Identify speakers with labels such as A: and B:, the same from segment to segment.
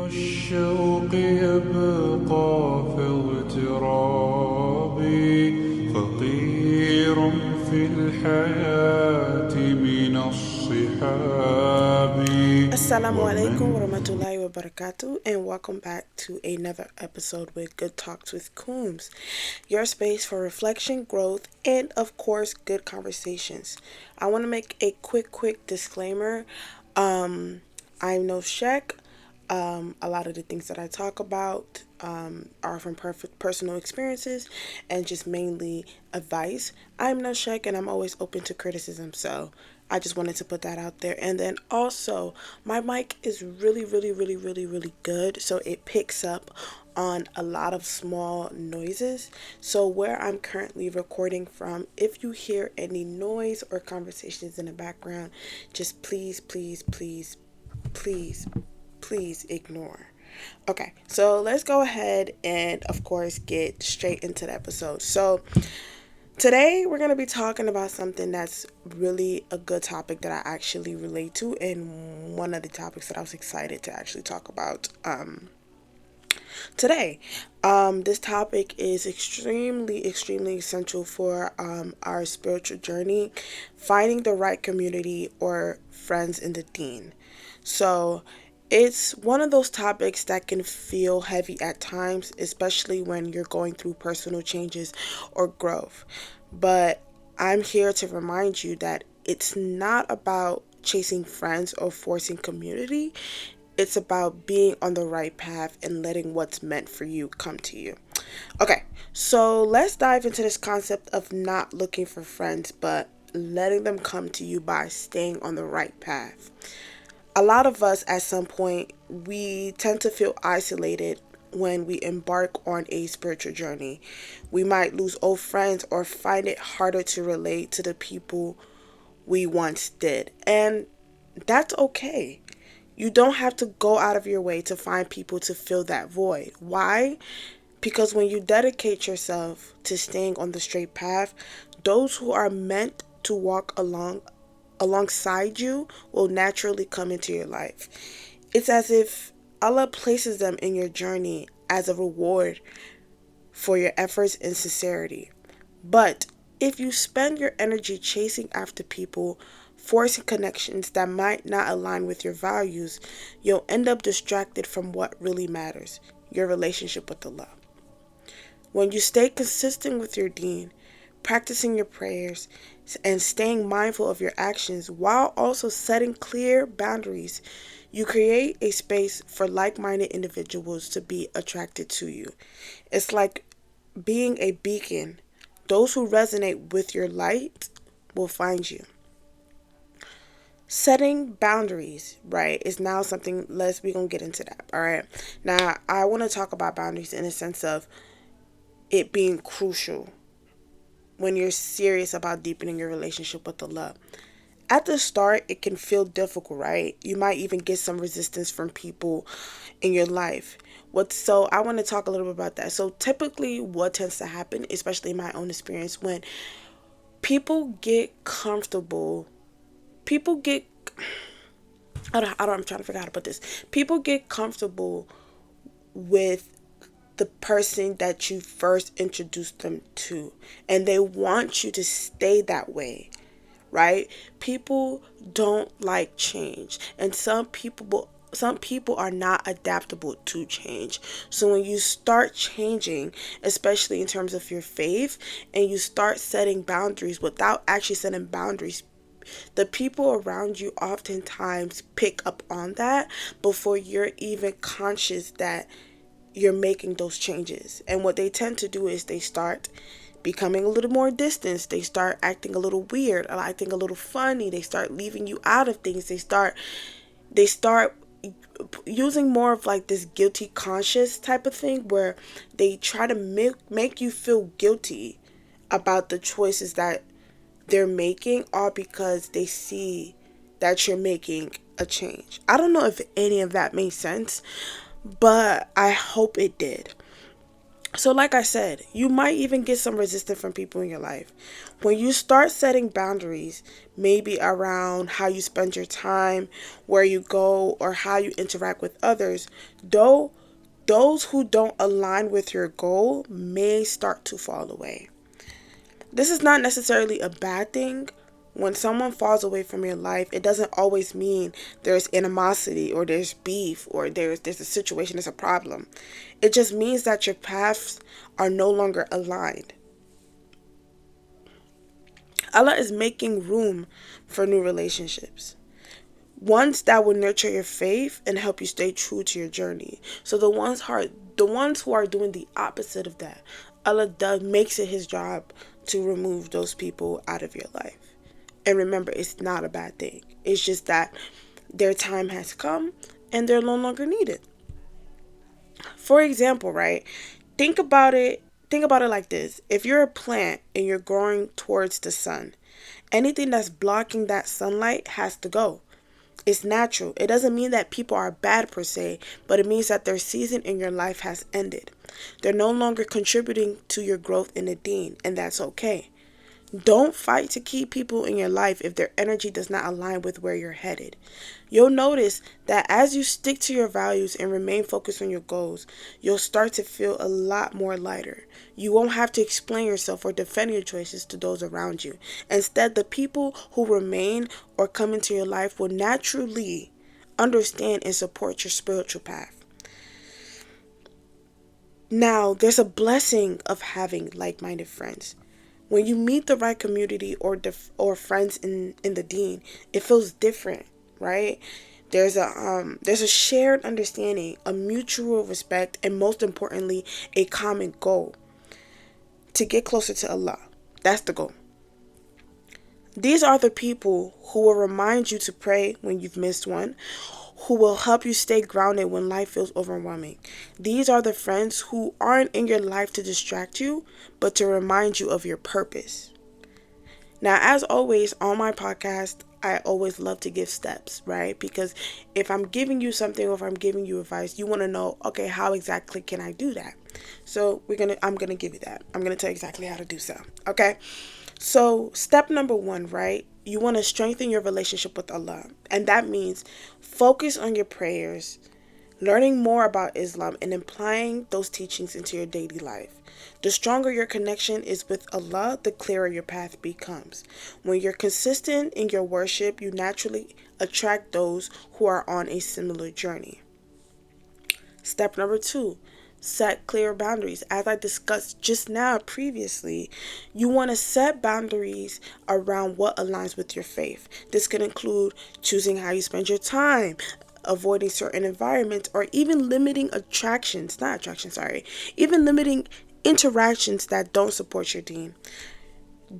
A: الشوق يبقى في اغتراب فقير في الحياة من الصحاب
B: Assalamu alaikum
A: ومن
B: warahmatullahi wabarakatuh, and welcome back to another episode with Good Talks with Coombs, your space for reflection, growth, and of course, good conversations. I want to make a quick disclaimer. I'm no Shek. A lot of the things that I talk about are from perfect personal experiences and just mainly advice. I'm no Shek and I'm always open to criticism, so I just wanted to put that out there. And then also, my mic is really good, so it picks up on a lot of small noises. So, where I'm currently recording from, if you hear any noise or conversations in the background, just please, please ignore. Okay, so let's go ahead and, of course, get straight into the episode. So, today we're going to be talking about something that's really a good topic that I actually relate to, and one of the topics that I was excited to actually talk about today. This topic is extremely essential for our spiritual journey, finding the right community or friends in the Deen. So, it's one of those topics that can feel heavy at times, especially when you're going through personal changes or growth. But I'm here to remind you that it's not about chasing friends or forcing community. It's about being on the right path and letting what's meant for you come to you. Okay, so let's dive into this concept of not looking for friends, but letting them come to you by staying on the right path. A lot of us at some point we tend to feel isolated when we embark on a spiritual journey. We might lose old friends or find it harder to relate to the people we once did. And that's okay. You don't have to go out of your way to find people to fill that void. Why? Because when you dedicate yourself to staying on the straight path, those who are meant to walk alongside you will naturally come into your life. It's as if Allah places them in your journey as a reward for your efforts and sincerity. But if you spend your energy chasing after people, forcing connections that might not align with your values, you'll end up distracted from what really matters, your relationship with Allah. When you stay consistent with your deen, practicing your prayers, and staying mindful of your actions while also setting clear boundaries, you create a space for like minded individuals to be attracted to you. It's like being a beacon. Those who resonate with your light will find you. Setting boundaries, right, is now something. We're gonna get into that. All right. Now I want to talk about boundaries in a sense of it being crucial when you're serious about deepening your relationship with Allah. At the start, it can feel difficult, right? You might even get some resistance from people in your life. So I want to talk a little bit about that. So typically what tends to happen, especially in my own experience, when people get comfortable, people get I'm trying to figure out how to put this. People get comfortable with the person that you first introduced them to, and they want you to stay that way, right? People don't like change, and some people are not adaptable to change. So when you start changing, especially in terms of your faith, and you start setting boundaries without actually setting boundaries, the people around you oftentimes pick up on that before you're even conscious that you're making those changes. And what they tend to do is they start becoming a little more distant. They start acting a little weird, or acting a little funny. They start leaving you out of things. They start using more of like this guilty conscious type of thing where they try to make you feel guilty about the choices that they're making, all because they see that you're making a change. I don't know if any of that made sense, but I hope it did. So, like I said, you might even get some resistance from people in your life. When you start setting boundaries, maybe around how you spend your time, where you go, or how you interact with others, though those who don't align with your goal may start to fall away. This is not necessarily a bad thing. When someone falls away from your life, it doesn't always mean there's animosity or there's beef or there's a situation, there's a problem. It just means that your paths are no longer aligned. Allah is making room for new relationships. Ones that will nurture your faith and help you stay true to your journey. So the ones who are doing the opposite of that, Allah does makes it his job to remove those people out of your life. And remember, it's not a bad thing. It's just that their time has come and they're no longer needed. For example, right? Think about it. Think about it like this. If you're a plant and you're growing towards the sun, anything that's blocking that sunlight has to go. It's natural. It doesn't mean that people are bad per se, but it means that their season in your life has ended. They're no longer contributing to your growth in the Deen, and that's okay. Don't fight to keep people in your life if their energy does not align with where you're headed. You'll notice that as you stick to your values and remain focused on your goals, you'll start to feel a lot more lighter. You won't have to explain yourself or defend your choices to those around you. Instead, the people who remain or come into your life will naturally understand and support your spiritual path. Now, there's a blessing of having like-minded friends. When you meet the right community or friends in the Deen, it feels different, right? There's a shared understanding, a mutual respect, and most importantly, a common goal to get closer to Allah. That's the goal. These are the people who will remind you to pray when you've missed one, who will help you stay grounded when life feels overwhelming. These are the friends who aren't in your life to distract you, but to remind you of your purpose. Now, as always, on my podcast, I always love to give steps, right? Because if I'm giving you something or if I'm giving you advice, you want to know, okay, how exactly can I do that? So I'm gonna give you that. I'm gonna tell you exactly how to do so. Okay. So step number one, right? You want to strengthen your relationship with Allah, and that means focus on your prayers, learning more about Islam, and applying those teachings into your daily life. The stronger your connection is with Allah, the clearer your path becomes. When you're consistent in your worship, you naturally attract those who are on a similar journey. Step number two, set clear boundaries. As I discussed just now previously, you want to set boundaries around what aligns with your faith. This can include choosing how you spend your time, avoiding certain environments, or even limiting even limiting interactions that don't support your Deen.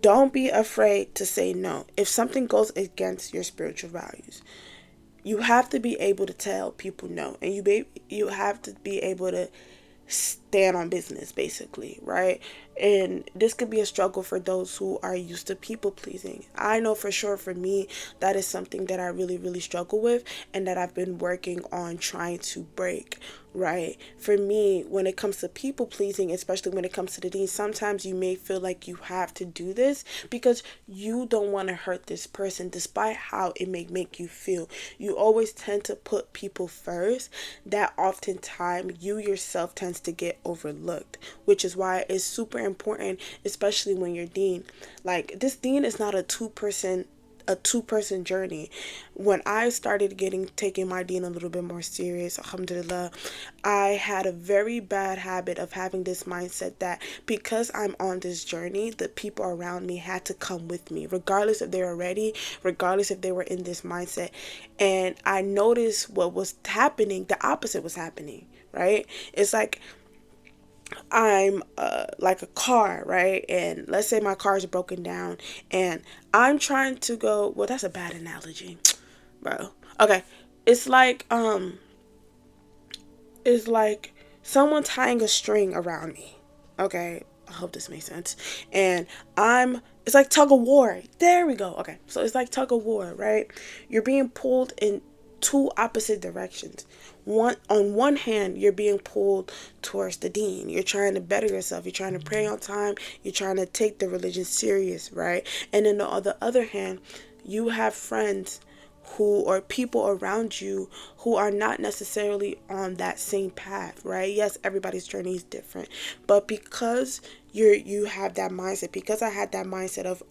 B: Don't be afraid to say no if something goes against your spiritual values. You have to be able to tell people no, and you have to be able to stand on business, basically, right? And this could be a struggle for those who are used to people pleasing. I know for sure for me that is something that I really really struggle with and that I've been working on trying to break, right? For me, when it comes to people pleasing, especially when it comes to the Deen, sometimes you may feel like you have to do this because you don't want to hurt this person despite how it may make you feel. You always tend to put people first. That oftentimes you yourself tends to get overlooked, which is why it's super important, especially when you're Deen. Like, this Deen is not a two person journey. When I started taking my Deen a little bit more serious, alhamdulillah, I had a very bad habit of having this mindset that because I'm on this journey, the people around me had to come with me, regardless if they were ready, regardless if they were in this mindset. And I noticed what was happening, the opposite was happening, right? It's like I'm like a car, right? And let's say my car is broken down and I'm trying to go, well, that's a bad analogy, bro. Okay. It's like it's like someone tying a string around me. Okay. I hope this makes sense. And it's like tug of war. There we go. Okay. So it's like tug of war, right? You're being pulled in two opposite directions. On one hand, you're being pulled towards the Deen. You're trying to better yourself. You're trying to pray on time. You're trying to take the religion serious, right? And then on the other hand, you have friends who, or people around you, who are not necessarily on that same path, right? Yes, everybody's journey is different, but because you have that mindset, because I had that mindset of,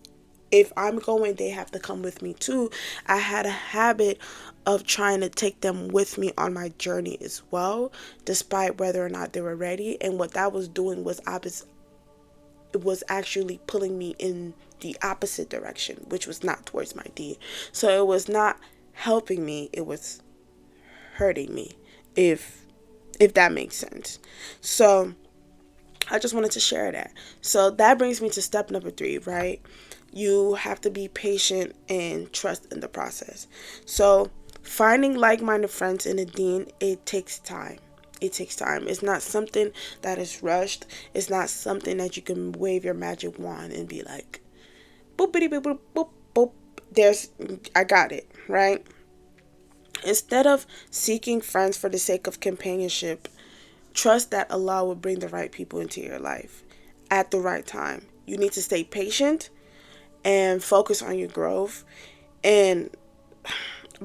B: if I'm going, they have to come with me too. I had a habit of trying to take them with me on my journey as well, despite whether or not they were ready. And what that was doing was it was actually pulling me in the opposite direction, which was not towards my D. So it was not helping me, it was hurting me, if that makes sense. So I just wanted to share that. So that brings me to step number 3, right? You have to be patient and trust in the process. So finding like-minded friends in the Deen, it takes time. It takes time. It's not something that is rushed. It's not something that you can wave your magic wand and be like, boopity boop boop boop boop. I got it, right? Instead of seeking friends for the sake of companionship, trust that Allah will bring the right people into your life at the right time. You need to stay patient and focus on your growth, and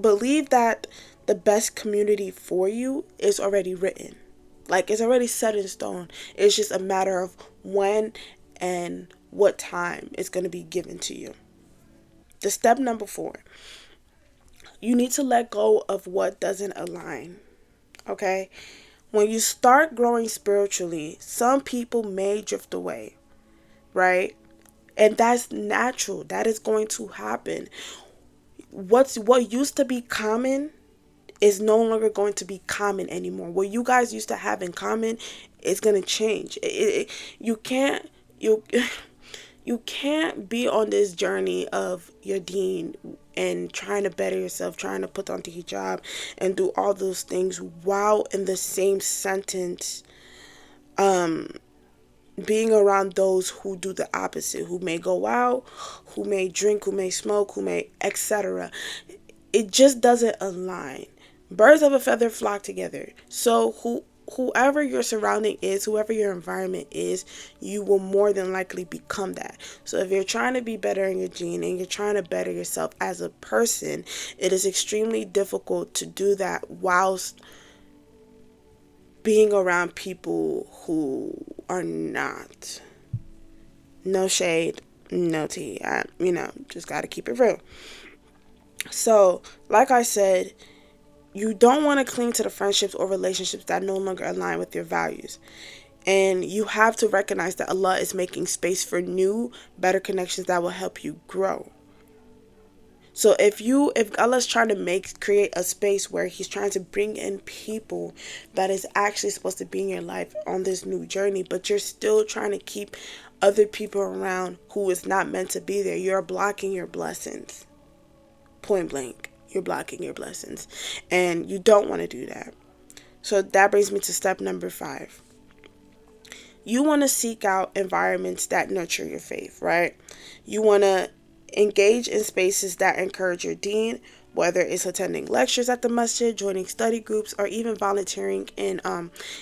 B: believe that the best community for you is already written. Like, it's already set in stone. It's just a matter of when and what time it's going to be given to you. The step number 4, you need to let go of what doesn't align. Okay? When you start growing spiritually, some people may drift away, right? And that's natural. That is going to happen. What used to be common is no longer going to be common anymore. What you guys used to have in common is going to change. You can't you you can't be on this journey of your Deen and trying to better yourself, trying to put on the hijab and do all those things while in the same sentence being around those who do the opposite, who may go out, who may drink, who may smoke, who may etc. It just doesn't align. Birds of a feather flock together. So whoever your surrounding is, whoever your environment is, you will more than likely become that. So if you're trying to be better in your Deen and you're trying to better yourself as a person, it is extremely difficult to do that whilst being around people who are not. No shade, no tea. Just got to keep it real. So, like I said, you don't want to cling to the friendships or relationships that no longer align with your values. And you have to recognize that Allah is making space for new, better connections that will help you grow. So if Allah's trying to create a space where He's trying to bring in people that is actually supposed to be in your life on this new journey, but you're still trying to keep other people around who is not meant to be there, you're blocking your blessings. Point blank, you're blocking your blessings. And you don't want to do that. So that brings me to step number 5. You want to seek out environments that nurture your faith, right? You want to engage in spaces that encourage your Deen, whether it's attending lectures at the masjid, joining study groups, or even volunteering in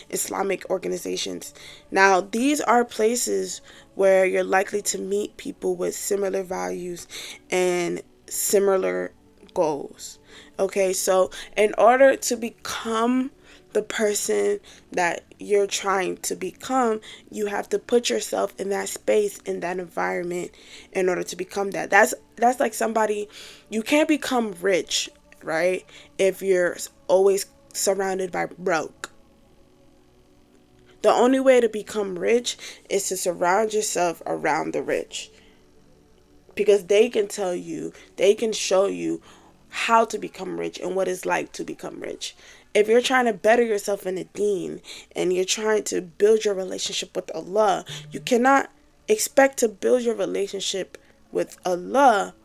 B: Islamic organizations. Now, these are places where you're likely to meet people with similar values and similar goals. Okay, so in order to become the person that you're trying to become, you have to put yourself in that space, in that environment, in order to become that. That's like somebody, you can't become rich, right, if you're always surrounded by broke. The only way to become rich is to surround yourself around the rich, because they can tell you, they can show you how to become rich and what it's like to become rich. If you're trying to better yourself in the Deen and you're trying to build your relationship with Allah, you cannot expect to build your relationship with Allah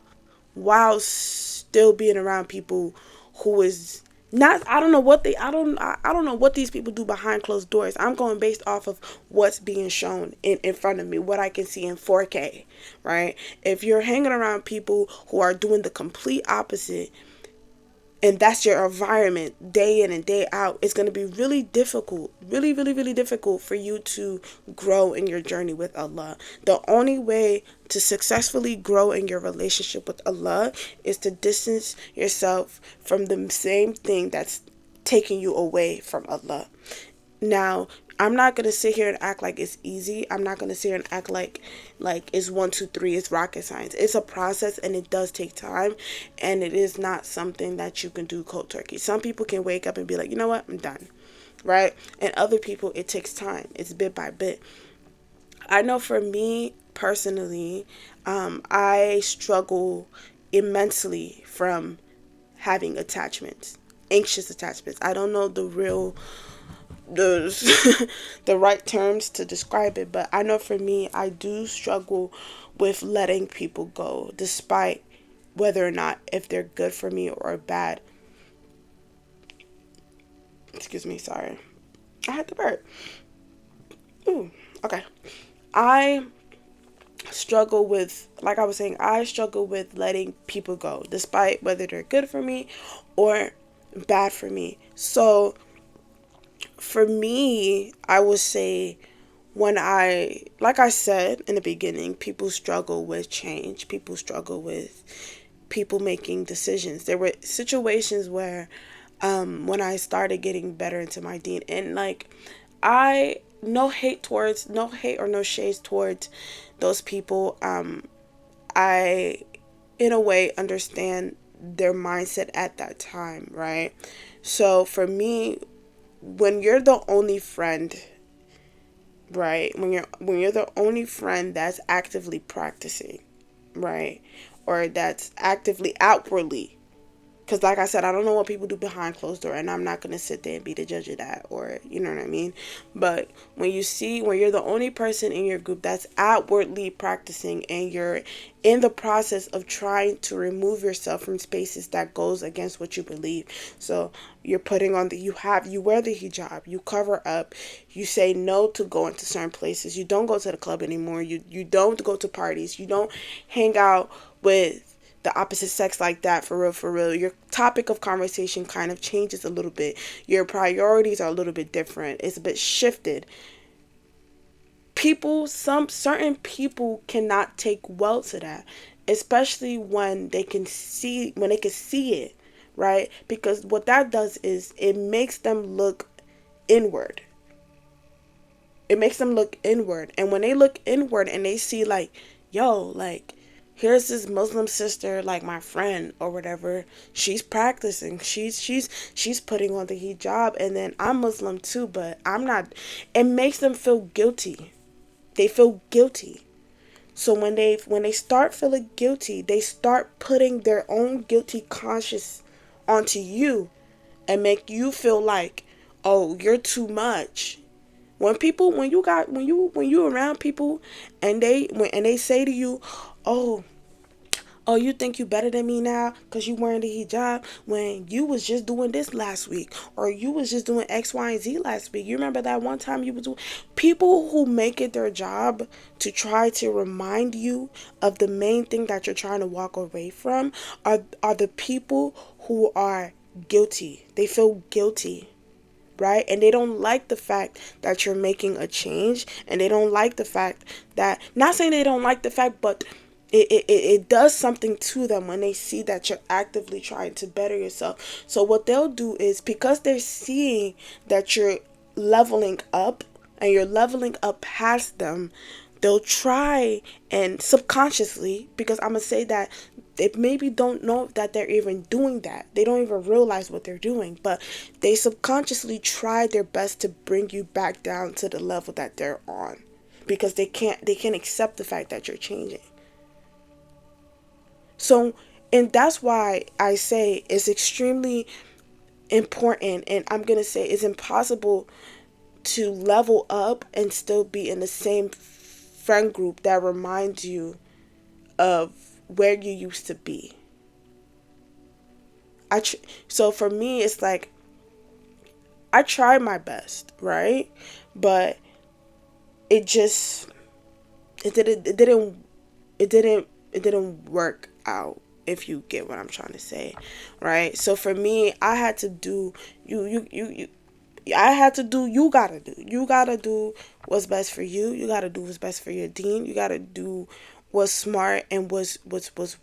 B: while still being around people who is not, I don't know what these people do behind closed doors. I'm going based off of what's being shown in front of me, what I can see in 4K, right? If you're hanging around people who are doing the complete opposite, and that's your environment day in and day out, it's going to be really difficult, really, really, really difficult for you to grow in your journey with Allah. The only way to successfully grow in your relationship with Allah is to distance yourself from the same thing that's taking you away from Allah. Now, I'm not gonna sit here and act like it's easy. I'm not gonna sit here and act like it's 1, 2, 3, it's rocket science. It's a process and it does take time, and it is not something that you can do cold turkey. Some people can wake up and be like, you know what, I'm done. Right? And other people, it takes time. It's bit by bit. I know for me personally, I struggle immensely from having attachments, anxious attachments. I don't know the the right terms to describe it, but I know for me, I do struggle with letting people go, despite whether or not if they're good for me or bad. Excuse me, sorry. I had to burp. Ooh, okay. I struggle with, like I was saying, I struggle with letting people go, despite whether they're good for me or bad for me. So for me, I would say like I said in the beginning, people struggle with change. People struggle with people making decisions. There were situations where, when I started getting better into my Deen, and like, no hate or no shades towards those people. I, in a way, understand their mindset at that time, right? So for me, when you're the only friend, right? When you're the only friend that's actively practicing, right? Or that's actively outwardly, because like I said, I don't know what people do behind closed door, and I'm not going to sit there and be the judge of that, or you know what I mean. But when you're the only person in your group that's outwardly practicing, and you're in the process of trying to remove yourself from spaces that goes against what you believe. So you're putting on you wear the hijab, you cover up, you say no to going to certain places, you don't go to the club anymore, you don't go to parties, you don't hang out with the opposite sex like that, for real. Your topic of conversation kind of changes a little bit. Your priorities are a little bit different. It's a bit shifted. Some certain people cannot take well to that, especially when they can see it, right? Because what that does is it makes them look inward. It makes them look inward. And when they look inward and they see like, yo, like, here's this Muslim sister, like my friend or whatever, she's practicing, she's putting on the hijab, and then I'm Muslim too, but I'm not. It makes them feel guilty. They feel guilty. So when they start feeling guilty, they start putting their own guilty conscience onto you, and make you feel like, oh, you're too much. When you around people, and they say to you, oh, you think you better than me now because you wearing the hijab, when you was just doing this last week, or you was just doing X, Y, and Z last week. You remember that one time you was doing. People who make it their job to try to remind you of the main thing that you're trying to walk away from are the people who are guilty. They feel guilty, right? And they don't like the fact that you're making a change, and they don't like the fact that, not saying they don't like the fact, but it does something to them when they see that you're actively trying to better yourself. So what they'll do is, because they're seeing that you're leveling up, and you're leveling up past them, they'll try and subconsciously, because I'm going to say that they maybe don't know that they're even doing that. They don't even realize what they're doing, but they subconsciously try their best to bring you back down to the level that they're on, because they can't accept the fact that you're changing. So, and that's why I say it's extremely important, and I'm going to say it's impossible to level up and still be in the same friend group that reminds you of where you used to be. So for me, it's like, I tried my best, right? But it just, it didn't work out. if you get what I'm trying to say, right? So for me, I had to do you I had to do you gotta do what's best for you. You gotta do what's best for your Deen. You gotta do what's smart and what's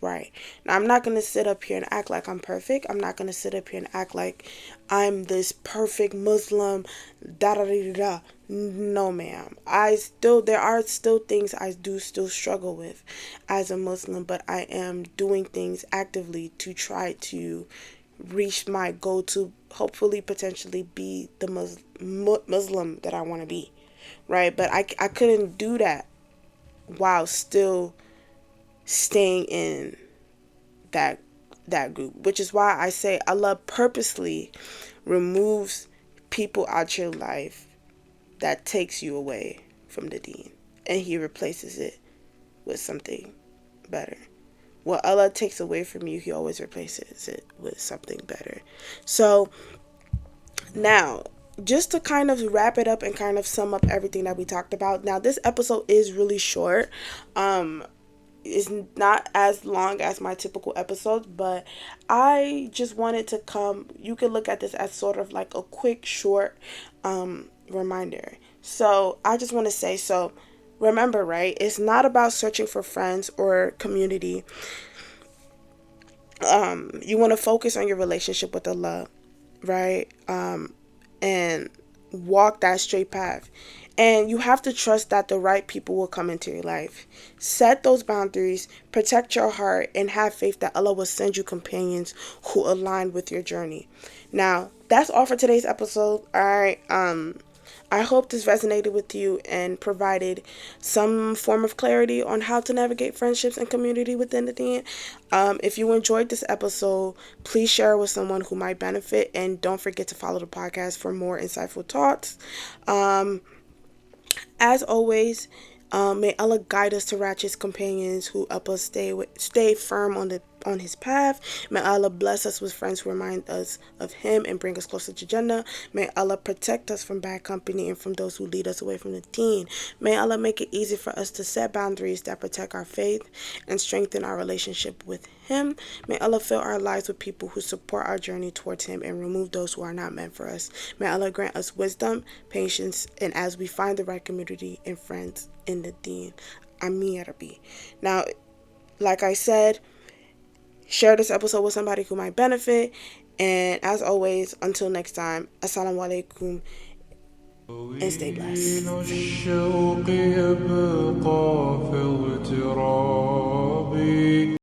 B: right. Now I'm not gonna sit up here and act like I'm perfect. I'm not gonna sit up here and act like I'm this perfect Muslim. Da da da da. No, ma'am. There are still things I do still struggle with as a Muslim, but I am doing things actively to try to reach my goal to hopefully potentially be the Muslim that I want to be, right? But I couldn't do that while still staying in that that group, which is why I say Allah purposely removes people out your life that takes you away from the Deen, and He replaces it with something better. What Allah takes away from you, He always replaces it with something better. So now, just to kind of wrap it up and kind of sum up everything that we talked about. Now, this episode is really short. It's not as long as my typical episodes, but I just wanted to come. You can look at this as sort of like a quick, short reminder. So I just want to say, so remember, right? It's not about searching for friends or community. You want to focus on your relationship with Allah, right? And walk that straight path. And you have to trust that the right people will come into your life. Set those boundaries, protect your heart, and have faith that Allah will send you companions who align with your journey. Now, that's all for today's episode. All right. I hope this resonated with you and provided some form of clarity on how to navigate friendships and community within the Deen. If you enjoyed this episode, please share it with someone who might benefit, and don't forget to follow the podcast for more insightful thoughts. As always, may Allah guide us to righteous companions who help us stay firm on His path. May Allah bless us with friends who remind us of Him and bring us closer to Jannah. May Allah protect us from bad company and from those who lead us away from the Deen. May Allah make it easy for us to set boundaries that protect our faith and strengthen our relationship with Him. May Allah fill our lives with people who support our journey towards Him and remove those who are not meant for us. May Allah grant us wisdom, patience, and as we find the right community and friends in the Deen. Ameen ya Rabbi. Now, like I said, share this episode with somebody who might benefit. And as always, until next time, Assalamu alaikum and stay blessed.
A: الشوق يبقى في اغترابي